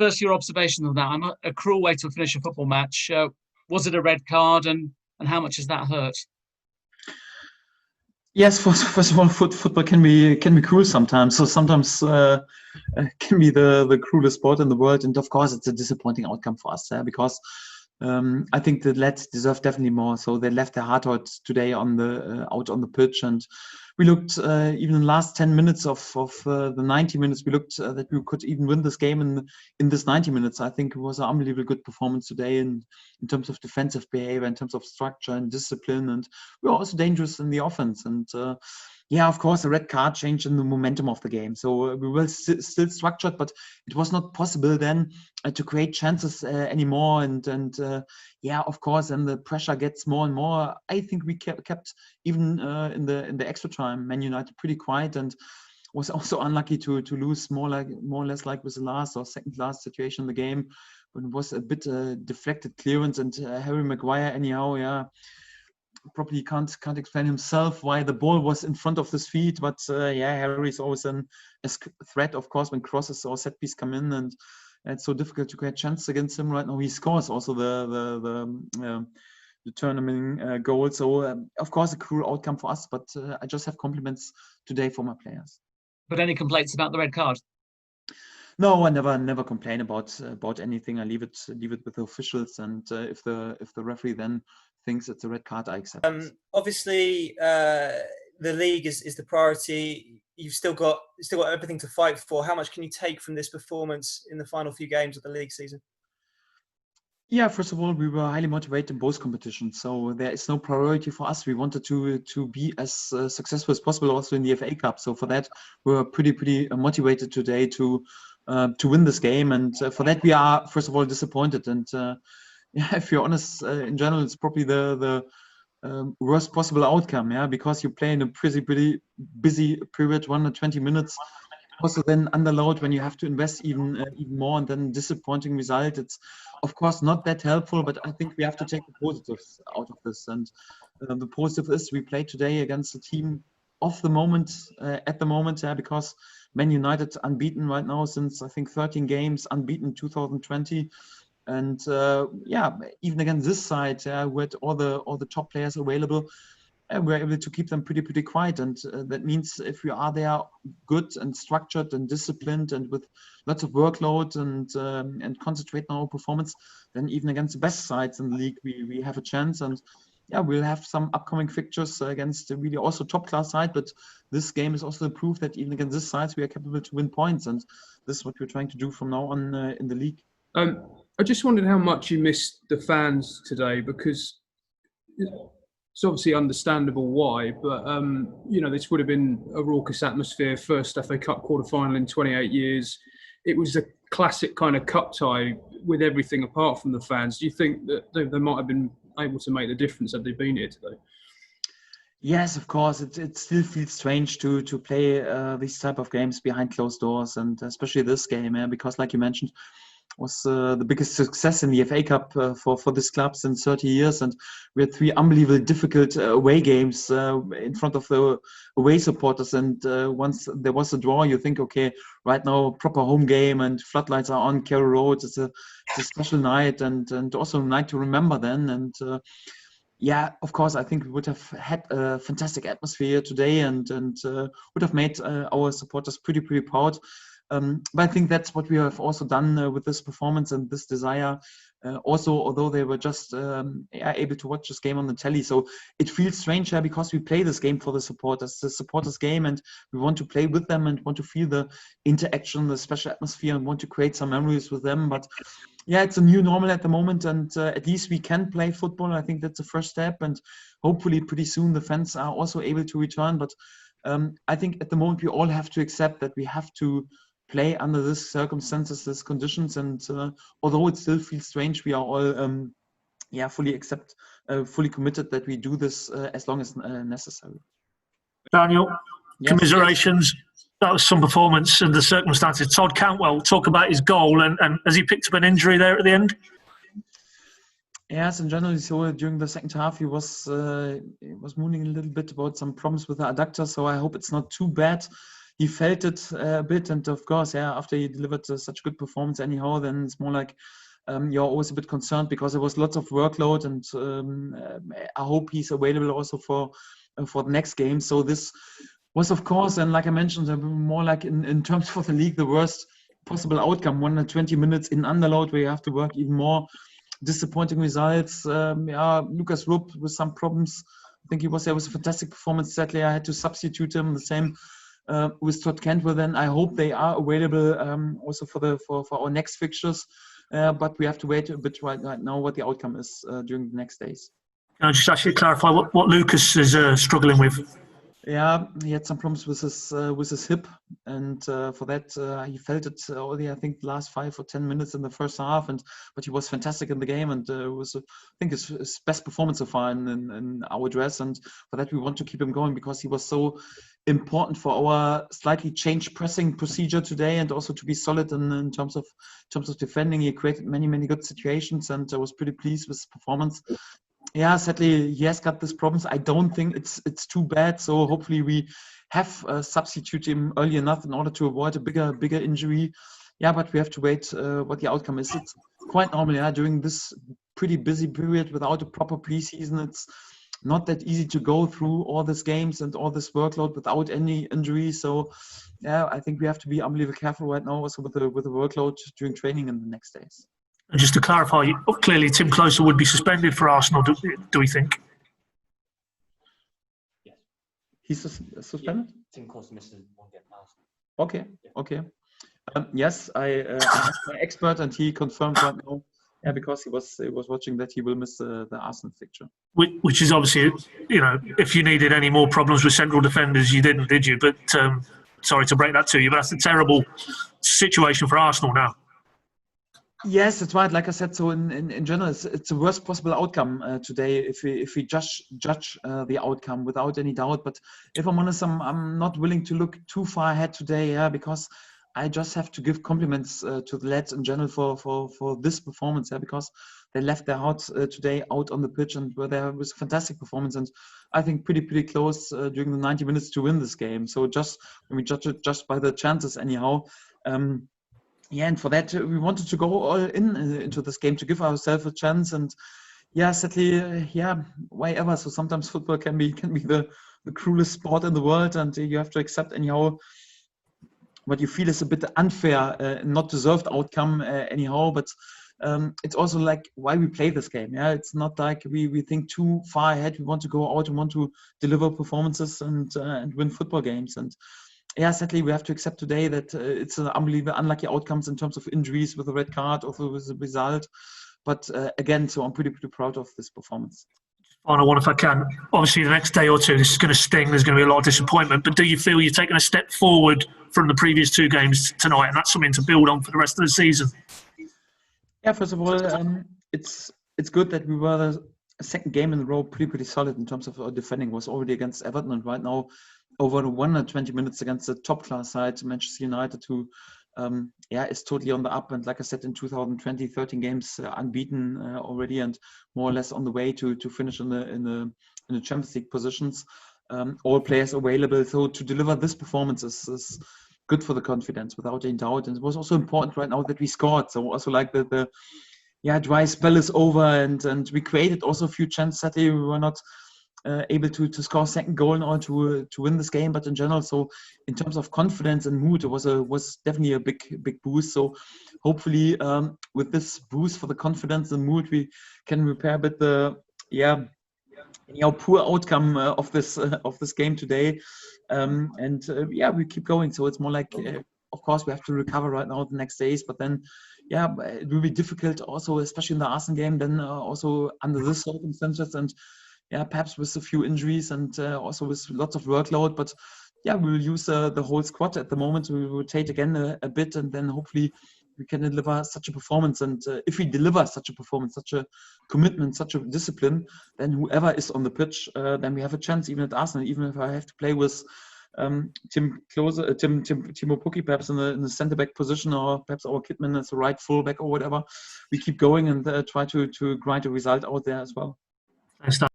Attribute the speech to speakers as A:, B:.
A: First, your observation of that. A cruel way to finish a football match. Was it a red card, and how much has that hurt?
B: Yes, first of all, football can be cruel sometimes. So sometimes can be the cruelest sport in the world, and of course, it's a disappointing outcome for us because I think the lads deserve definitely more. So they left their heart out today on the out on the pitch, and we looked even in the last 10 minutes of the 90 minutes. We looked that we could even win this game in this 90 minutes. I think it was an unbelievably good performance today in terms of defensive behavior, in terms of structure and discipline, and we were also dangerous in the offense. And yeah, of course, the red card changed in the momentum of the game. So we were still structured, but it was not possible then to create chances anymore. And yeah, of course, and the pressure gets more and more. I think we kept even in the extra time, Man United pretty quiet, and was also unlucky to lose more or less like with the last or second last situation in the game, when it was a bit deflected clearance, and Harry Maguire anyhow, yeah, probably can't explain himself why the ball was in front of his feet, but yeah, Harry's always a threat, of course, when crosses or set piece come in, and it's so difficult to create chances against him right now. He scores also the tournament goal, so of course a cruel outcome for us, but I just have compliments today for my players.
A: But any complaints about the red card?
B: No, I never complain about anything. I leave it with the officials, and if the referee then thinks it's a red card, I accept it.
C: Obviously, the league is the priority. You've still got everything to fight for. How much can you take from this performance in the final few games of the league season?
B: Yeah, first of all, we were highly motivated in both competitions, so there is no priority for us. We wanted to be as successful as possible also in the FA Cup. So for that, we were pretty motivated today to win this game, and for that we are first of all disappointed. And yeah, if you're honest, in general, it's probably the worst possible outcome. Yeah, because you play in a pretty busy period, 120 minutes. Also then underload when you have to invest even more, and then disappointing result. It's of course not that helpful, but I think we have to take the positives out of this. And the positive is we played today against a team of the moment, at the moment, because Man United unbeaten right now since I think 13 games, unbeaten 2020. And yeah, even against this side, with all the top players available, we're able to keep them pretty quiet. And that means if we are there good and structured and disciplined and with lots of workload and concentrate on our performance, then even against the best sides in the league, we have a chance. And yeah, we'll have some upcoming fixtures against really also top class side, but this game is also the proof that even against this sides we are capable to win points, and this is what we're trying to do from now on in the league.
D: I just wondered how much you missed the fans today, because it's obviously understandable why, but this would have been a raucous atmosphere. First FA Cup quarter-final in 28 years. It was a classic kind of cup tie with everything apart from the fans. Do you think that they might have been able to make the difference had they been here today?
B: Yes, of course. It still feels strange to play these type of games behind closed doors, and especially this game, because like you mentioned, was the biggest success in the FA Cup for this club since 30 years, and we had 3 unbelievably difficult away games in front of the away supporters, and once there was a draw, you think, okay, right now proper home game and floodlights are on Carrow Road. It's a special night, and also a night to remember then. And yeah, of course, I think we would have had a fantastic atmosphere today, and would have made our supporters pretty proud. But I think that's what we have also done with this performance and this desire. Also, although they were just able to watch this game on the telly, so it feels strange because we play this game for the supporters game, and we want to play with them and want to feel the interaction, the special atmosphere, and want to create some memories with them. But yeah, it's a new normal at the moment, and at least we can play football. I think that's the first step, and hopefully pretty soon the fans are also able to return. But I think at the moment we all have to accept that we have to play under these circumstances, these conditions, and although it still feels strange, we are all fully committed that we do this as long as necessary.
E: Daniel,
B: yes,
E: commiserations. Yes. That was some performance in the circumstances. Todd Cantwell, talk about his goal, and has he picked up an injury there at the end?
B: Yes, in general, so during the second half, he was mooning a little bit about some problems with the adductor, so I hope it's not too bad. he felt it a bit, and of course, after he delivered such a good performance anyhow, then it's more like you're always a bit concerned because there was lots of workload, and I hope he's available also for the next game. So this was, of course, and like I mentioned, more like in terms for the league, the worst possible outcome. 120 minutes in underload where you have to work even more. Disappointing results. Lucas Rupp with some problems. I think there was a fantastic performance. Sadly, I had to substitute him. The same with Todd Cantwell. Then I hope they are available also for our next fixtures. But we have to wait a bit right now what the outcome is during the next days.
E: Can I just actually clarify what Lucas is struggling with?
B: Yeah, he had some problems with his hip, and for that he felt it only I think the last 5 or 10 minutes in the first half, but he was fantastic in the game, and was I think his best performance so far in our dress, and for that we want to keep him going because he was so important for our slightly changed pressing procedure today, and also to be solid in terms of defending. He created many good situations, and I was pretty pleased with his performance. Yeah, sadly, he has got these problems. I don't think it's too bad. So hopefully we have substituted him early enough in order to avoid a bigger injury. Yeah, but we have to wait what the outcome is. It's quite normal, during this pretty busy period without a proper preseason. It's not that easy to go through all these games and all this workload without any injury. So yeah, I think we have to be unbelievably careful right now also with the workload during training in the next days.
E: And just to clarify, clearly Tim Klose would be suspended for Arsenal, do we think?
B: Yes. He's suspended?
F: Yeah. Tim Klose misses one game past.
B: Okay. Yes, I asked my expert, and he confirmed right now. Yeah, because he was watching that he will miss the Arsenal fixture.
E: Which is obviously, if you needed any more problems with central defenders, you didn't, did you? But sorry to break that to you, but that's a terrible situation for Arsenal now.
B: Yes, that's right. Like I said, so in general, it's the worst possible outcome today if we judge the outcome without any doubt. But if I'm honest, I'm not willing to look too far ahead today, because I just have to give compliments to the lads in general for this performance, because they left their hearts today out on the pitch, and there was a fantastic performance, and I think pretty close during the 90 minutes to win this game. So just when we judge it just by the chances anyhow. And for that, we wanted to go all into this game to give ourselves a chance. And sadly, why ever? So sometimes football can be the cruelest sport in the world, and you have to accept anyhow what you feel is a bit unfair, not deserved outcome anyhow. But it's also like why we play this game. Yeah, it's not like we think too far ahead. We want to go out and want to deliver performances and win football games. And sadly, we have to accept today that it's an unbelievable unlucky outcomes in terms of injuries with the red card, also with the result. But again, so I'm pretty proud of this performance.
E: Final one, if I can. Obviously, the next day or two, this is going to sting. There's going to be a lot of disappointment. But do you feel you've taken a step forward from the previous 2 games tonight, and that's something to build on for the rest of the season? Yeah,
B: first of all, it's good that we were the second game in a row pretty solid in terms of our defending. Was already against Everton, and right now over 120 minutes against the top class side, Manchester United, who is totally on the up. And like I said, in 2020, 13 games unbeaten already, and more or less on the way to finish in the Champions League positions. All players available. So to deliver this performance is good for the confidence, without any doubt. And it was also important right now that we scored. So also like the dry spell is over, and we created also a few chances. Sadly, we were not able to score a second goal in order to win this game, but in general, so in terms of confidence and mood, it was definitely a big boost. So hopefully, with this boost for the confidence and mood, we can repair a bit the poor outcome of this game today, we keep going. So it's more like, of course, we have to recover right now the next days, but then it will be difficult also, especially in the Arsenal game, then also under this circumstances, and perhaps with a few injuries, and also with lots of workload. But we will use the whole squad at the moment. We will rotate again a bit, and then hopefully we can deliver such a performance. And if we deliver such a performance, such a commitment, such a discipline, then whoever is on the pitch, then we have a chance, even at Arsenal. Even if I have to play with Timo Pukki perhaps in the centre back position, or perhaps our Kidman as a right full back or whatever, we keep going and try to grind a result out there as well.
E: Thanks, Dan.